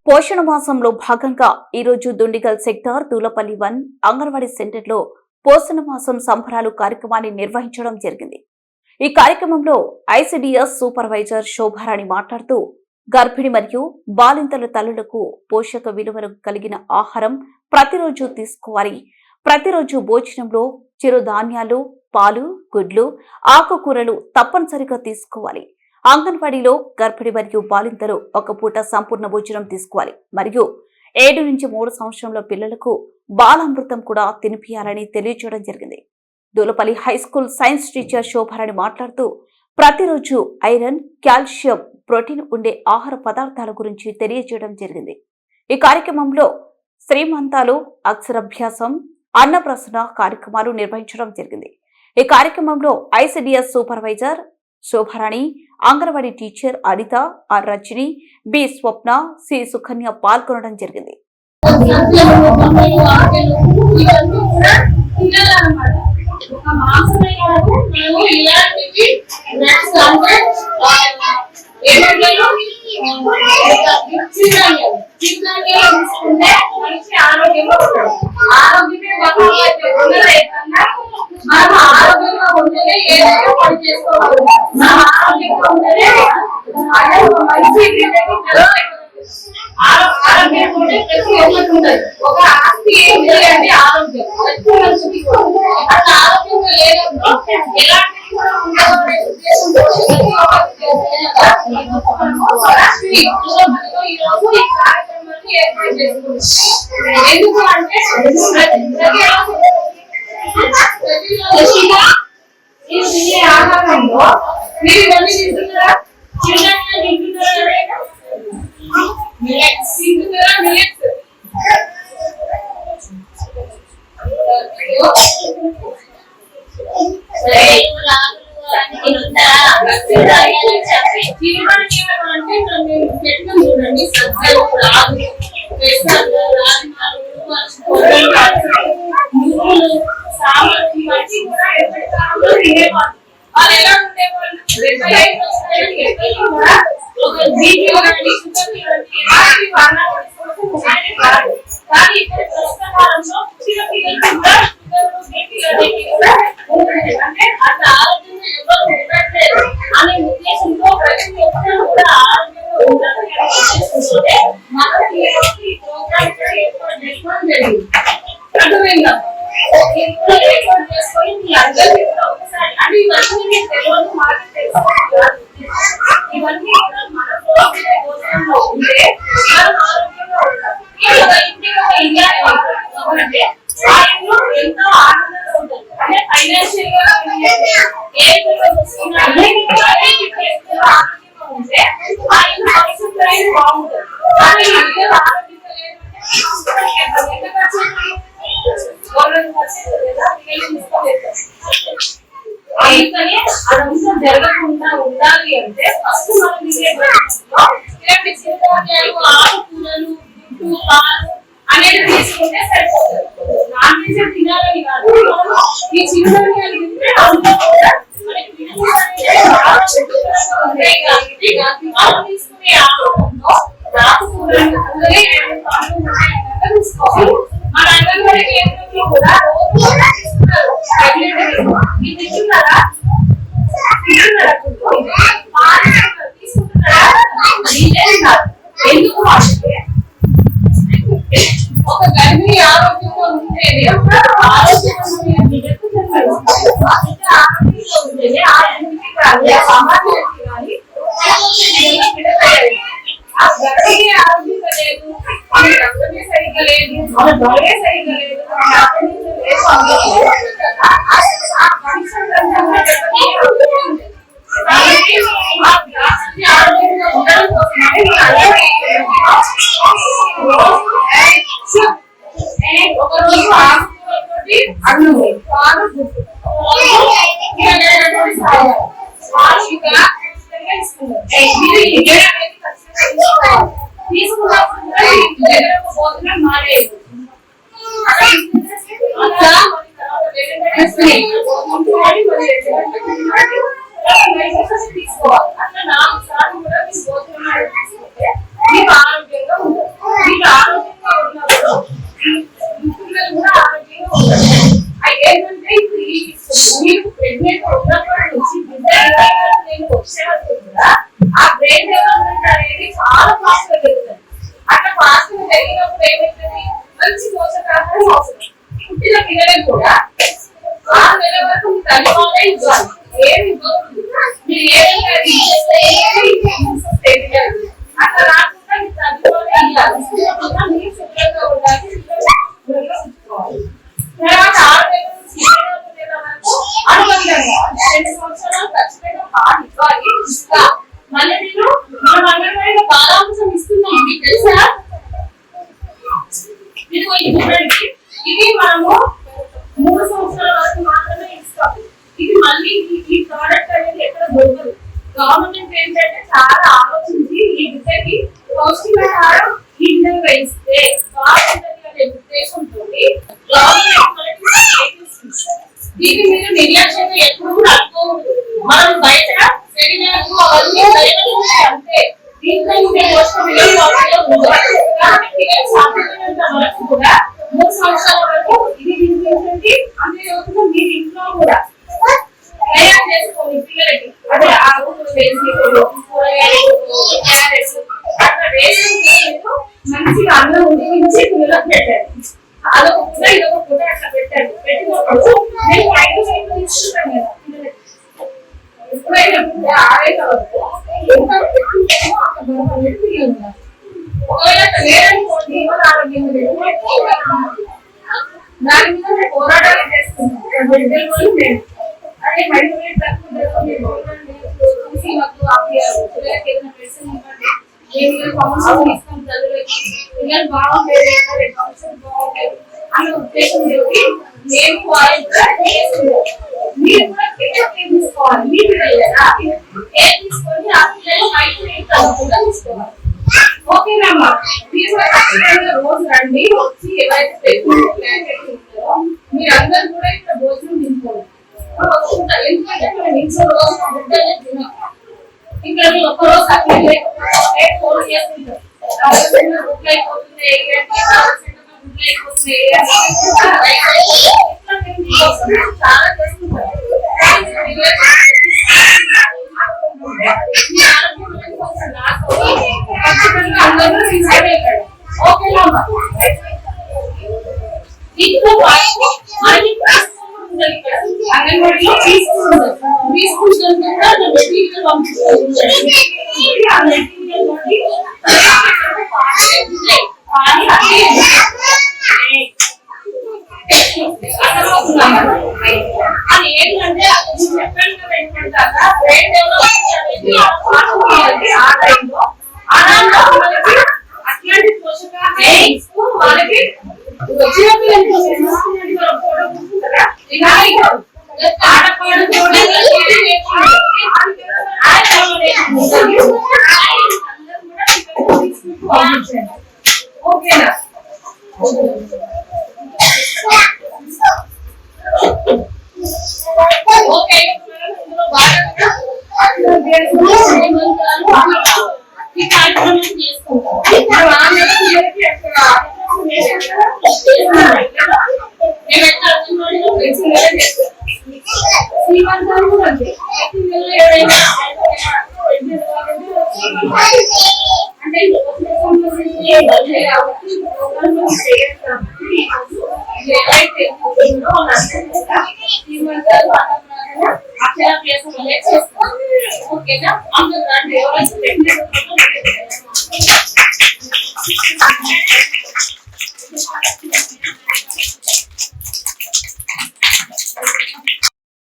పోషణ మాసంలో భాగంగా ఈరోజు దుండిగల్ సెక్టార్ దూలపల్లి 1 అంగన్వాడీ సెంటర్లో పోషణ మాసం సంబరాలు కార్యక్రమాన్ని నిర్వహించడం జరిగింది. ఈ కార్యక్రమంలో ఐసిడిఎస్ సూపర్వైజర్ శోభారాణి మాట్లాడుతూ గర్భిణి మరియు బాలింతల తల్లులకు పోషక విలువలు కలిగిన ఆహారం ప్రతిరోజు తీసుకోవాలి. ప్రతిరోజు భోజనంలో చిరుధాన్యాలు, పాలు, గుడ్లు, ఆకుకూరలు తప్పనిసరిగా తీసుకోవాలి. అంగన్వాడీలో గర్భిణి మరియు బాలింతలు ఒక పూట సంపూర్ణ భోజనం తీసుకోవాలి మరియు 7 నుంచి 3 సంవత్సరంలో పిల్లలకు బాలామృతం కూడా తినిపియాలని తెలియజేయడం జరిగింది. Dulapalli high school science teacher Shobharani మాట్లాడుతూ ప్రతిరోజు ఐరన్, కాల్షియం, ప్రోటీన్ ఉండే ఆహార పదార్థాల గురించి తెలియజేయడం జరిగింది. ఈ కార్యక్రమంలో శ్రీమంతాలు, అక్షరాభ్యాసం, అన్నప్రసన్న కార్యక్రమాలు నిర్వహించడం జరిగింది. ఈ కార్యక్రమంలో ICDS supervisor Shobharani, anganwadi teacher Anitha, R Rajani, B Swapna, C Sukanya పాల్గొనడం జరిగింది. మనం ఆరోగ్యంగా ఉంటేనే ఏదైనా పని చేసుకోవాలి. మనం ఆరోగ్యంగా ఉంటేనే మంచి ఆరోగ్యం ఉంటే ప్రతి ఒక్కటి ఉంటుంది. ఒక ఆస్తి ఏంటి అంటే ఆరోగ్యం. అట్లా ఆరోగ్యంగా లేనప్పుడు ఎలాంటివి కూడా ఉండదనే ఉద్దేశంతో ఈ రోజు ఈ కార్యక్రమాన్ని ఏర్పాటు చేసుకుంటాం. ఎందుకు అంటే ఆహారంలో మీరు ఇవన్నీ తింటున్నారా? చూడండి, సజ్జలు, రాగులు, పెసలు, రాజమాలు, సామర్థ్యం బట్టి కూడా ఎప్పటి కాలంలో తినేవాళ్ళు. వాళ్ళు ఎలా ఉండేవాళ్ళు? 75 వస్తాయని కూడా ఒక బీపీ కానీ షుగర్ కానీ కాదు. కానీ ఇప్పుడు ప్రస్తుత కాలంలో పుట్టిన పిల్లలకు కూడా షుగర్, బీపీ అనేవి కూడా అంటే అట్లా ఆరోగ్యంగా ఎవరు ఉండట్లేదు అనే ఉద్దేశంతో ప్రతి ఒక్కరు కూడా ఆరోగ్యంగా ఉండాలని ఉద్దేశంతోనే మనకి ఈ ప్రోగ్రామ్ ఏర్పాటు చేసుకోవడం జరిగింది. అర్థమైందా? ఏర్పాటు చేసుకొని మీ అందరికీ కూడా ఒకసారి అంటే ఇవన్నీ మీకు తెలియదు, మాకు తెలుసుకోవాలి. ఇవన్నీ కూడా మన భోజనంలో ఉంటే మనం ఆరోగ్యంగా ఉంటాం. ఇంటికి ఒక ఇండియా అంటే ఆ ఇంట్లో ఎంతో ఆనందంగా ఉంటుంది. అంటే ఫైనాన్షియల్ గా ఏ ఆరోగ్యంగా ఉంటే ఆ ఇంట్లో భవిష్యత్తు బాగుంటుంది. కానీ అందరూ ఆరోగ్యంగా అందుకని అదంతా జరగకుండా ఉండాలి అంటే ఫస్ట్ మనం ఇలాంటి చిరుధాన్యాలు, ఆకుకూరలు, గుడ్డు, పాలు అనేది తీసుకుంటే సరిపోతుంది. నాన్ వెజ్ తినాలని కాదు, ఈ చిరుధాన్యాలు తింటే అందులో కూడా మనకి మనం తీసుకునే ఆహారంలో ఆకుకూరలు తీసుకోవాలి. మన అంగన్వాడీ కేంద్రంలో కూడా తీసుకుంటారా? ఎందుకు అంటే ఒక గర్భిణి ఆరోగ్యంగా ఉంటేనే ఆరోగ్యంగా ఉంటేనే ఆ ఇంటికి కానీ ఆ సమాజానికి కానీ ఆ గర్భిణి ఆరోగ్యంగా లేదు, మన రక్తమే సరిగ్గా లేదు, మన బలమే సరిగ్గా లేదు, ఒకరోజు ఆకుకూరతోటి అన్నం, పాలు, గుడ్డు తీసుకున్నప్పుడు భోజనం మానేది తీసుకోవాలి. అట్లా 4 సార్లు కూడా మీరు భోజనం తీసుకుంటే మీకు ఆరోగ్యంగా ఉంటుంది. బ్రెయిన్ డెవలప్మెంట్ అనేది చాలా ఫాస్ట్ గా జరుగుతుంది. అట్లా ఫాస్ట్ గా జరిగినప్పుడు ఏమైతుంది, మంచి పోషకాహారం అవసరం. పుట్టిన పిల్లలకు కూడా 6 నెలల వరకు మీ తల్లిపాలే ఇవ్వాలి. ఏమి ఇవ్వకూడదు. మీరు ఏదైనా అట్లా రాకుండా మీ తల్లిపాలే ఇవ్వాలి. మీరు శుభ్రంగా ఉండాలి. తర్వాత 6 నెలల నుంచి 7 నెలల వరకు అనుబంధంగా 2 సంవత్సరాలు ఖచ్చితంగా పాలు ఇవ్వాలి. ఇంకా మళ్ళీ నేను మనం అంగన్వాడీలో బాలాంశం ఇస్తున్నాం, మీకు తెలుసా? ఇది మనము 3 సంవత్సరాల వరకు మాత్రమే ఇస్తాం. ఇది మళ్ళీ ఈ ప్రోడక్ట్ అనేది ఎక్కడ దొరకదు. గవర్నమెంట్ ఏంటంటే చాలా ఆలోచించి ఈ బిడ్డకి పౌష్టికాహారం ఈ విధంగా ఇస్తే బాగుంటుంది అనే ఉద్దేశంతో దీని మీద నిర్లక్ష్యంగా ఎప్పుడు కూడా అనుకోవద్దు. మనం బయట శరీరాలకు అవన్నీ అంతే. దీంట్లో ఉండే పోషక విలువలు సాధ్యమైనంత వరకు కూడా 3 సంవత్సరాల వరకు ఇది తినిపించండి. అంతేకాకుండా మీరు ఇంట్లో కూడా తయారు చేసుకోండి పిల్లలకి. అదే ఆకులు వేసి కూరగాయలు క్యారెట్స్ అట్లా వేసి మంచిగా అన్నం ఉడికించి పిల్లలకు పెట్టండి. అదొక కూడా ఇదొక కూడా అట్లా పెట్టండి. పెట్టినప్పుడు మేము 5 గంటలు ఇస్తున్నాం కదా పిల్లలకి. ఎప్పుడైనా 6 వరకు ఎంత పెట్టుకుంటామో అంత బరువు పెట్టి ఉన్నారు. ఒకవేళ లేదనుకోండి దాని మీద పోరాటాలు చేస్తున్నాం. అదే బయట తక్కువ చూసి మాకు పిల్లలకి ఏదైనా మెడిసిన్ ఇవ్వండి. పిల్లలు బాగుండేది బాగుండేది అనే ఉద్దేశం మేము మీరు కూడా తీసుకోవాలి. మీ పిల్లలు కదా ఏం తీసుకొని ఆ పిల్లలు బయట తప్పకుండా తీసుకోవాలి. ఓకేనమ్మా, మీరు కూడా ఖచ్చితంగా రోజు రండి. వచ్చి ఎవరైతే మీరందరూ కూడా ఇక్కడ భోజనం తినుకోవాలి. ఎందుకంటే మనం ఇంట్లో రోజు బిడ్డలే తినాం. ఇక్కడ ఒక్కరోజు అట్లా లేకపోతే ఫోన్ చేసుకుంటాం. బుక్ అయిపోతుంది చాలా చేసుకుంటాం. ఇంట్లో అంగన్వాడీలో తీసుకుంటుంటే మెటీరియల్ పంపిస్తుంది. ఆ మెటీరియల్ అది ఏంటంటే చెప్పాను కదా ఏంటంటారా బ్రెయిన్ డెవలప్మెంట్ అనేది ఆ టైంలో అనంలో మనకి అట్లాంటి పోషకాహారం ఇస్తూ వాళ్ళకి వచ్చిన పిల్లలకి ఫోటో కూర్చుంటారా ఇలా ఆడపాడు ఓకేనా? ఓకే ఈ కార్యక్రమం చేసుకుంటాం. అంటే అక్షరాభ్యాసం ఓకేనా? అందరూ ఎవరైతే